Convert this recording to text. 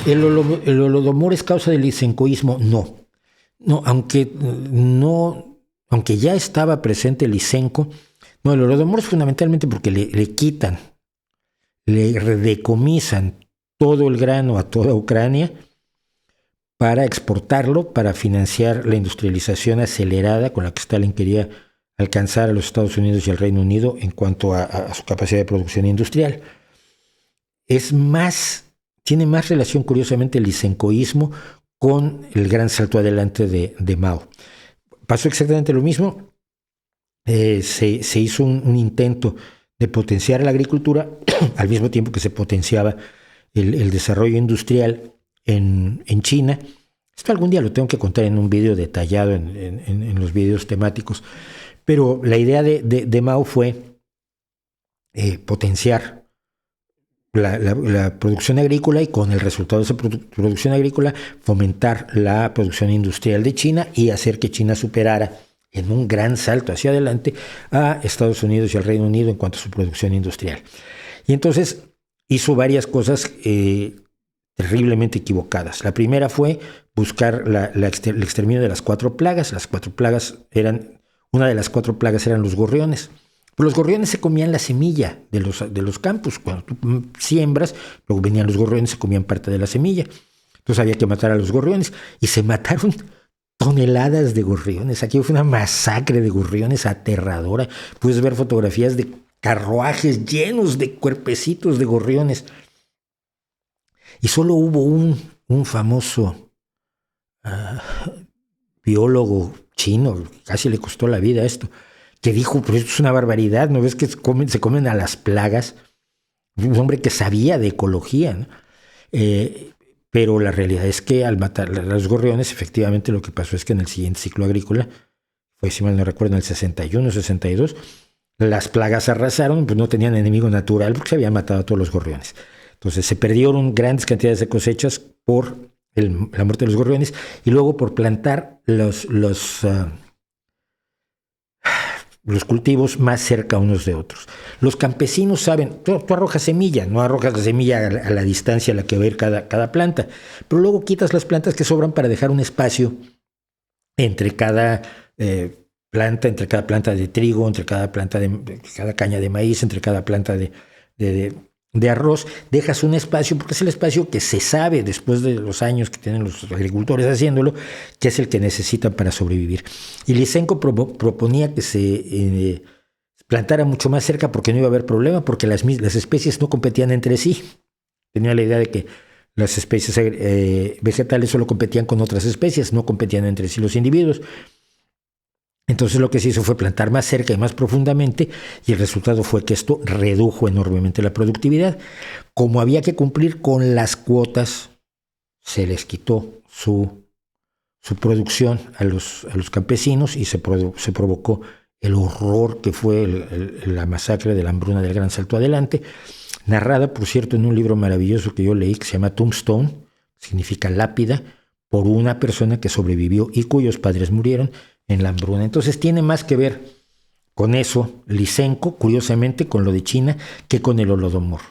¿El holodomor es causa del lisencoísmo? No. No, aunque ya estaba presente el lisenco, no, el holodomor es fundamentalmente porque le quitan, le decomisan todo el grano a toda Ucrania para exportarlo, para financiar la industrialización acelerada con la que Stalin quería alcanzar a los Estados Unidos y al Reino Unido en cuanto a su capacidad de producción industrial. Tiene más relación, curiosamente, el lisencoísmo con el gran salto adelante de Mao. Pasó exactamente lo mismo. Se hizo un intento de potenciar la agricultura al mismo tiempo que se potenciaba el desarrollo industrial en China. Esto algún día lo tengo que contar en un video detallado en los videos temáticos. Pero la idea de Mao fue potenciar la producción agrícola y con el resultado de esa producción agrícola fomentar la producción industrial de China y hacer que China superara en un gran salto hacia adelante a Estados Unidos y al Reino Unido en cuanto a su producción industrial. Y entonces hizo varias cosas terriblemente equivocadas. La primera fue buscar el exterminio de las 4 plagas. Las 4 plagas una de las 4 plagas eran los gorriones. Pero los gorriones se comían la semilla de los campos. Cuando tú siembras, luego venían los gorriones y se comían parte de la semilla. Entonces había que matar a los gorriones. Y se mataron toneladas de gorriones. Aquí fue una masacre de gorriones aterradora. Puedes ver fotografías de carruajes llenos de cuerpecitos de gorriones. Y solo hubo un famoso biólogo chino, casi le costó la vida esto, que dijo, pero esto es una barbaridad, ¿no ves que se comen a las plagas? Un hombre que sabía de ecología, ¿no? Pero la realidad es que al matar a los gorriones, efectivamente lo que pasó es que en el siguiente ciclo agrícola, fue, si mal no recuerdo, en el 61, 62, las plagas arrasaron, pues no tenían enemigo natural porque se habían matado a todos los gorriones. Entonces se perdieron grandes cantidades de cosechas por la muerte de los gorriones y luego por plantar los cultivos más cerca unos de otros. Los campesinos saben, tú arrojas semilla, no arrojas la semilla a la distancia a la que va a ir cada planta, pero luego quitas las plantas que sobran para dejar un espacio entre cada planta, entre cada planta de trigo, entre cada planta cada caña de maíz, entre cada planta de arroz, dejas un espacio, porque es el espacio que se sabe después de los años que tienen los agricultores haciéndolo, que es el que necesitan para sobrevivir. Y Lysenko proponía que se plantara mucho más cerca porque no iba a haber problema, porque las especies no competían entre sí. Tenía la idea de que las especies vegetales solo competían con otras especies, no competían entre sí los individuos. Entonces lo que se hizo fue plantar más cerca y más profundamente y el resultado fue que esto redujo enormemente la productividad. Como había que cumplir con las cuotas, se les quitó su producción a los campesinos y se provocó el horror que fue la masacre de la hambruna del Gran Salto Adelante, narrada, por cierto, en un libro maravilloso que yo leí que se llama Tombstone, significa lápida, por una persona que sobrevivió y cuyos padres murieron en la hambruna. Entonces tiene más que ver con eso, Lysenko, curiosamente, con lo de China, que con el Holodomor.